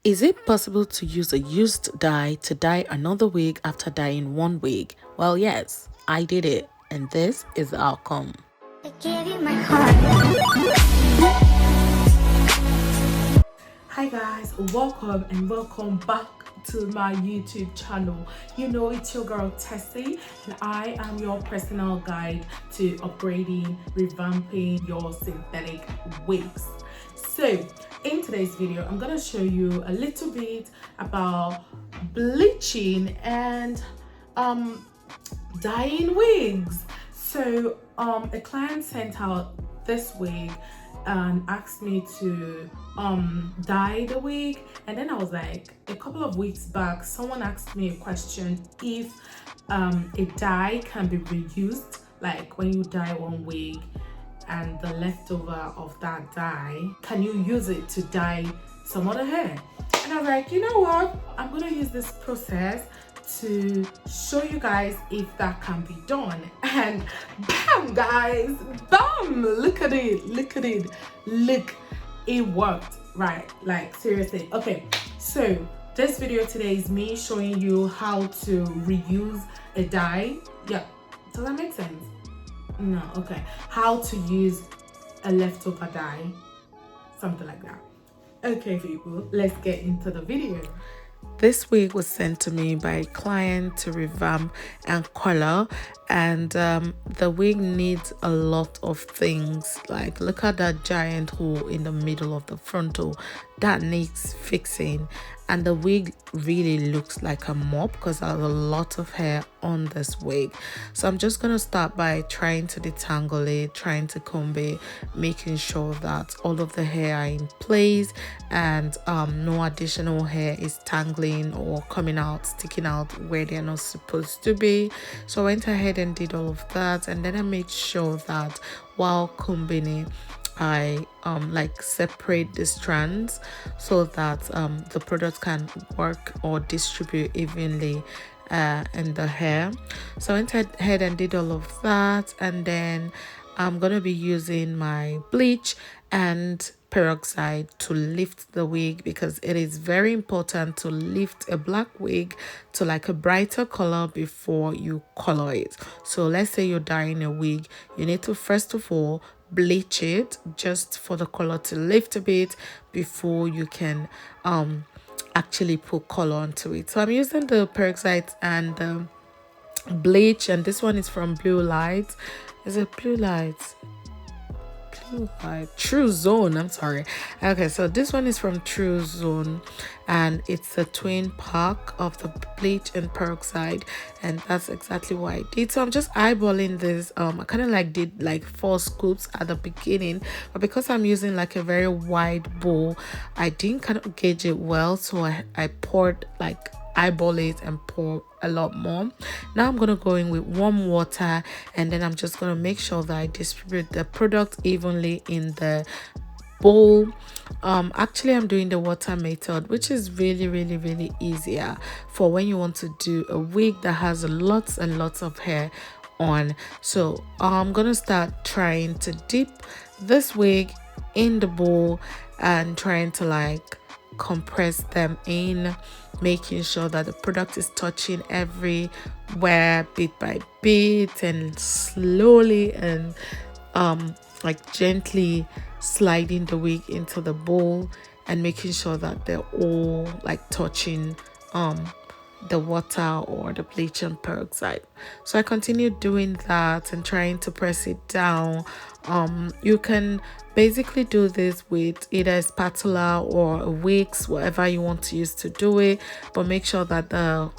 Is it possible to use a used dye to dye another wig after dyeing one wig? Well, yes, I did it, and this is the outcome. I gave you my heart. Hi guys, welcome back to my YouTube channel. You know, it's your girl Tessie, and I am your personal guide to upgrading, revamping your synthetic wigs. So in today's video, I'm gonna show you a little bit about bleaching and dyeing wigs. So a client sent out this wig and asked me to dye the wig, and then I was like, a couple of weeks back someone asked me a question if a dye can be reused, like when you dye one wig and the leftover of that dye, can you use it to dye some other hair? And I was like, you know what, I'm gonna use this process to show you guys if that can be done. And bam guys, bam, look at it, look, it worked, right? Like seriously. Okay, so this video today is me showing you how to reuse a dye. Yeah, does that make sense? No. Okay, how to use a leftover dye, something like that. Okay people, let's get into the video. This wig was sent to me by a client to revamp and color, and the wig needs a lot of things. Like, look at that giant hole in the middle of the frontal that needs fixing, and the wig really looks like a mop because there's a lot of hair on this wig. So I'm just gonna start by trying to detangle it, trying to comb it, making sure that all of the hair are in place and no additional hair is tangling or coming out, sticking out where they're not supposed to be. So I went ahead and did all of that, and then I made sure that while combing it, I like separate the strands so that the product can work or distribute evenly in the hair. So I went ahead and did all of that, and then I'm gonna be using my bleach and peroxide to lift the wig, because it is very important to lift a black wig to like a brighter color before you color it. So let's say you're dyeing a wig, you need to first of all bleach it just for the color to lift a bit before you can actually put color onto it. So I'm using the peroxide and the bleach, and this one is from Blue Light. Is it Blue Light? True Zone, I'm sorry. Okay, so this one is from True Zone, and it's a twin pack of the bleach and peroxide, and that's exactly what I did. So I'm just eyeballing this. I kind of like did like 4 scoops at the beginning, but because I'm using like a very wide bowl, I didn't kind of gauge it well, so I poured, like eyeball it and pour a lot more. Now I'm gonna go in with warm water, and then I'm just gonna make sure that I distribute the product evenly in the bowl. Actually I'm doing the water method, which is really easier for when you want to do a wig that has lots and lots of hair on. So I'm gonna start trying to dip this wig in the bowl and trying to like compress them in, making sure that the product is touching everywhere bit by bit, and slowly and like gently sliding the wig into the bowl and making sure that they're all like touching the water or the bleach and peroxide. So I continued doing that and trying to press it down. You can basically do this with either a spatula or a wigs, whatever you want to use to do it, but make sure that the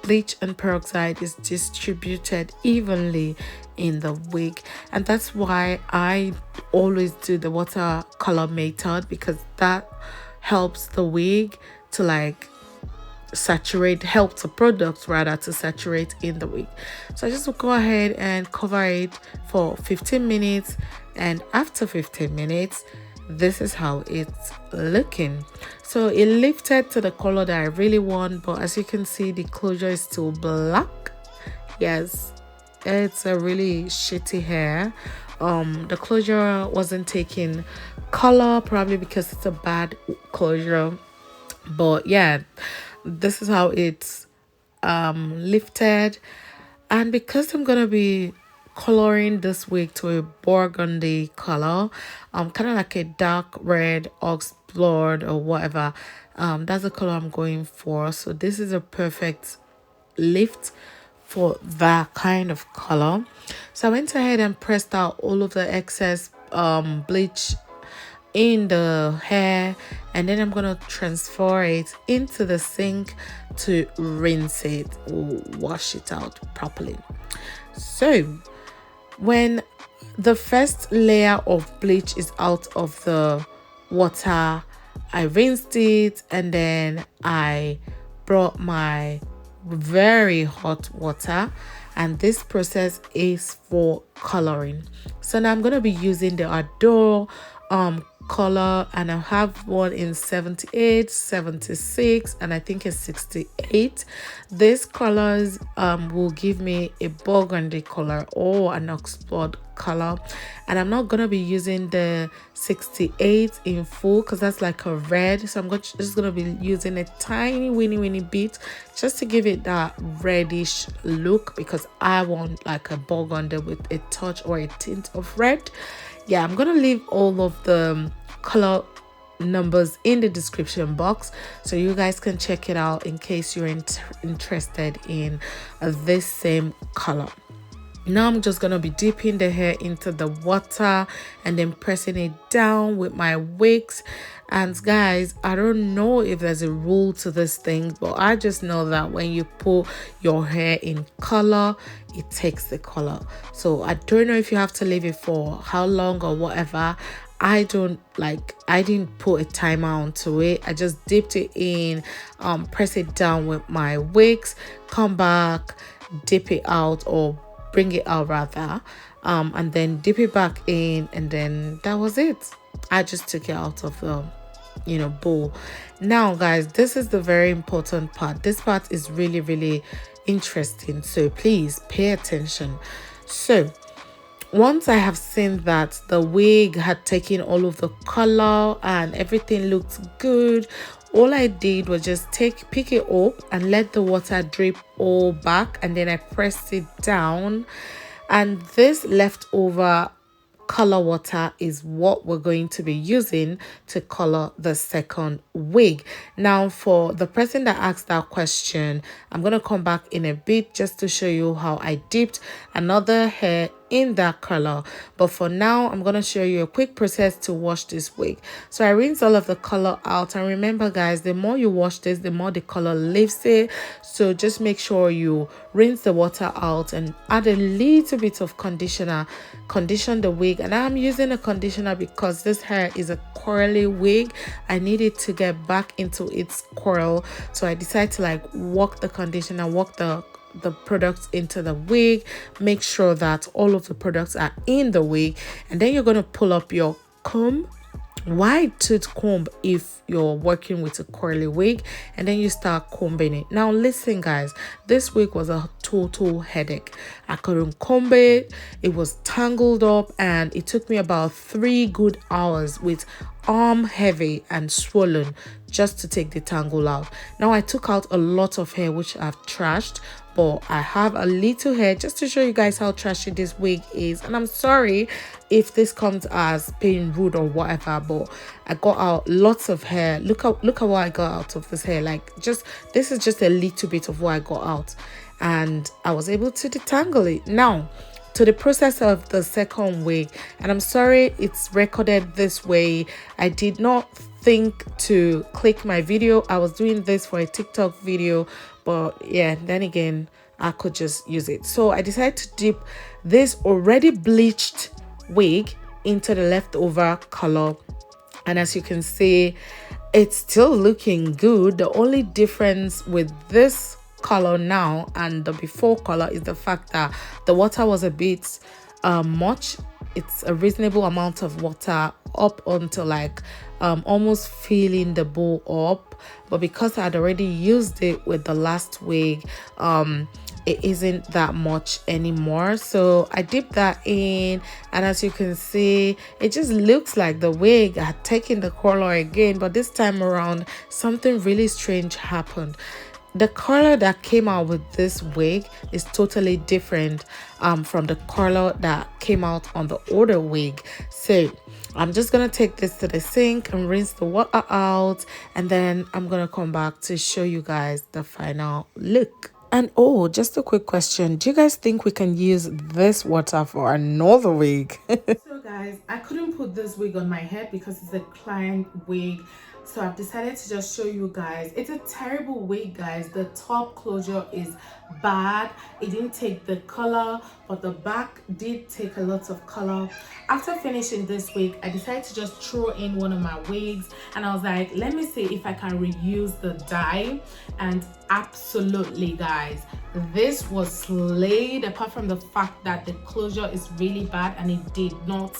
bleach and peroxide is distributed evenly in the wig. And that's why I always do the watercolor method, because that helps the wig to like helps the product rather to saturate in the wig. So I just will go ahead and cover it for 15 minutes, and after 15 minutes this is how it's looking. So it lifted to the color that I really want, but as you can see the closure is still black. Yes, it's a really shitty hair. The closure wasn't taking color, probably because it's a bad closure. But yeah, this is how it's lifted. And because I'm gonna be coloring this wig to a burgundy color, kind of like a dark red ox blood or whatever, that's the color I'm going for. So this is a perfect lift for that kind of color. So I went ahead and pressed out all of the excess bleach in the hair, and then I'm gonna transfer it into the sink to rinse it or wash it out properly. So when the first layer of bleach is out of the water, I rinsed it, and then I brought my very hot water, and this process is for coloring. So now I'm going to be using the Adore color, and I have one in 78, 76, and I think it's 68. These colors will give me a burgundy color or an oxblood color, and I'm not gonna be using the 68 in full because that's like a red, so just gonna be using a tiny weeny bit just to give it that reddish look, because I want like a burgundy with a touch or a tint of red. Yeah, I'm gonna leave all of the color numbers in the description box so you guys can check it out in case you're interested in this same color. Now I'm just gonna be dipping the hair into the water and then pressing it down with my wigs. And guys, I don't know if there's a rule to this thing, but I just know that when you put your hair in color, it takes the color. So I don't know if you have to leave it for how long or whatever. I didn't put a timer onto it. I just dipped it in, press it down with my wigs, come back, dip it out, or bring it out rather, and then dip it back in, and then that was it. I just took it out of the bowl. Now guys, this is the very important part. This part is really interesting, so please pay attention. So once I have seen that the wig had taken all of the color and everything looked good, all I did was just pick it up and let the water drip all back, and then I pressed it down, and this leftover color water is what we're going to be using to color the second wig. Now for the person that asked that question, I'm going to come back in a bit just to show you how I dipped another hair in that color, but for now I'm going to show you a quick process to wash this wig. So I rinse all of the color out, and remember guys, the more you wash this, the more the color leaves it. So just make sure you rinse the water out and add a little bit of conditioner, condition the wig. And I'm using a conditioner because this hair is a curly wig. I need it to get back into its curl, so I decided to like work the conditioner, work the products into the wig, make sure that all of the products are in the wig, and then you're going to pull up your comb, wide tooth comb if you're working with a curly wig, and then you start combing it. Now listen guys, this wig was a total headache. I couldn't comb it, it was tangled up, and it took me about 3 good hours with arm heavy and swollen just to take the tangle out. Now I took out a lot of hair which I've trashed, but I have a little hair just to show you guys how trashy this wig is. And I'm sorry if this comes as being rude or whatever, but I got out lots of hair. Look at what I got out of this hair. Like, just this is just a little bit of what I got out, and I was able to detangle it. Now to the process of the second wig, and I'm sorry it's recorded this way. I did not think to click my video. I was doing this for a TikTok video, but yeah, then again I could just use it. So I decided to dip this already bleached wig into the leftover color, and as you can see, it's still looking good. The only difference with this color now and the before color is the fact that the water was a bit much. It's a reasonable amount of water up until like almost filling the bowl up, but because I'd already used it with the last wig, it isn't that much anymore. So I dipped that in, and as you can see, it just looks like the wig had taken the color again, but this time around something really strange happened. The color that came out with this wig is totally different from the color that came out on the older wig. So I'm just gonna take this to the sink and rinse the water out, and then I'm gonna come back to show you guys the final look. And oh, just a quick question, do you guys think we can use this water for another wig? So guys, I couldn't put this wig on my head because it's a client wig, so I've decided to just show you guys. It's a terrible wig, guys. The top closure is bad. It didn't take the color, but the back did take a lot of color. After finishing this wig, I decided to just throw in one of my wigs, and I was like, let me see if I can reuse the dye. And absolutely, guys, this was slayed, apart from the fact that the closure is really bad and it did not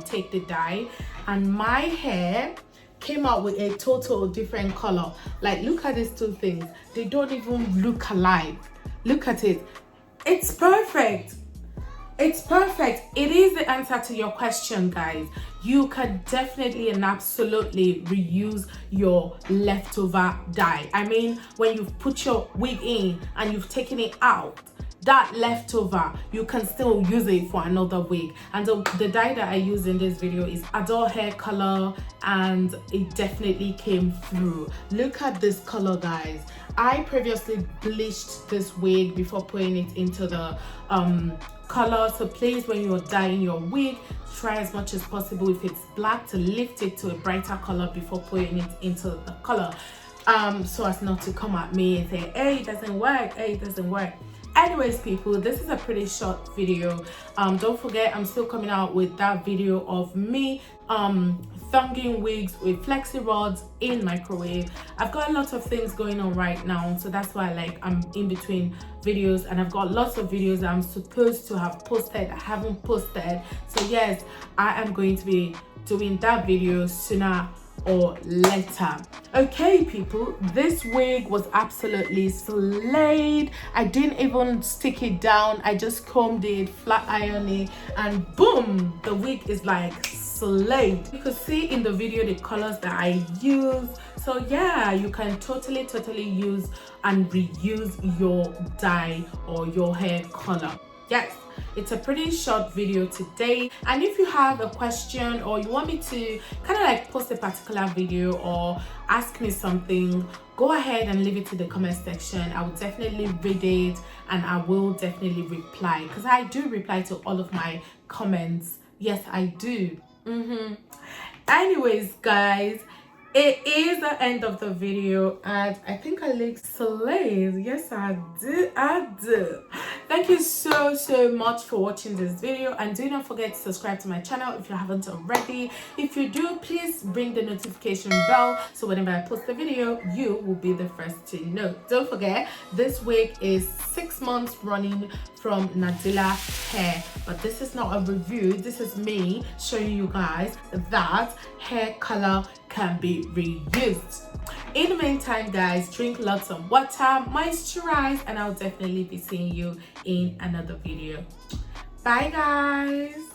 take the dye. And my hair came out with a total different color. Like, look at these two things, they don't even look alike. Look at it, it's perfect. It's perfect. It is the answer to your question, guys. You can definitely and absolutely reuse your leftover dye. I mean, when you've put your wig in and you've taken it out, that leftover, you can still use it for another wig. And the dye that I use in this video is adult hair color, and it definitely came through. Look at this color, guys. I previously bleached this wig before putting it into the color. So please, when you're dyeing your wig, try as much as possible, if it's black, to lift it to a brighter color before putting it into the color, so as not to come at me and say, hey, it doesn't work, hey, it doesn't work. Anyways, people, this is a pretty short video. Don't forget, I'm still coming out with that video of me thonging wigs with flexi rods in microwave. I've got a lot of things going on right now, so that's why I'm in between videos, and I've got lots of videos that I'm supposed to have posted, I haven't posted. So yes, I am going to be doing that video sooner or later. Okay, people, this wig was absolutely slayed. I didn't even stick it down, I just combed it, flat ironed it, and boom, the wig is like slayed. You could see in the video the colors that I used. So yeah, you can totally use and reuse your dye or your hair color. Yes, it's a pretty short video today, and if you have a question or you want me to kind of like post a particular video or ask me something, go ahead and leave it in the comment section. I will definitely read it and I will definitely reply, because I do reply to all of my comments. Yes, I do. Anyways, guys, it is the end of the video, and I think I look slayed. Yes, I do. Thank you so much for watching this video, and do not forget to subscribe to my channel if you haven't already. If you do, please ring the notification bell, so whenever I post a video, you will be the first to know. Don't forget, this wig is 6 months running from Nadila Hair, but this is not a review, this is me showing you guys that hair color can be reused. In the meantime, guys, drink lots of water, moisturize, and I'll definitely be seeing you in another video. Bye, guys.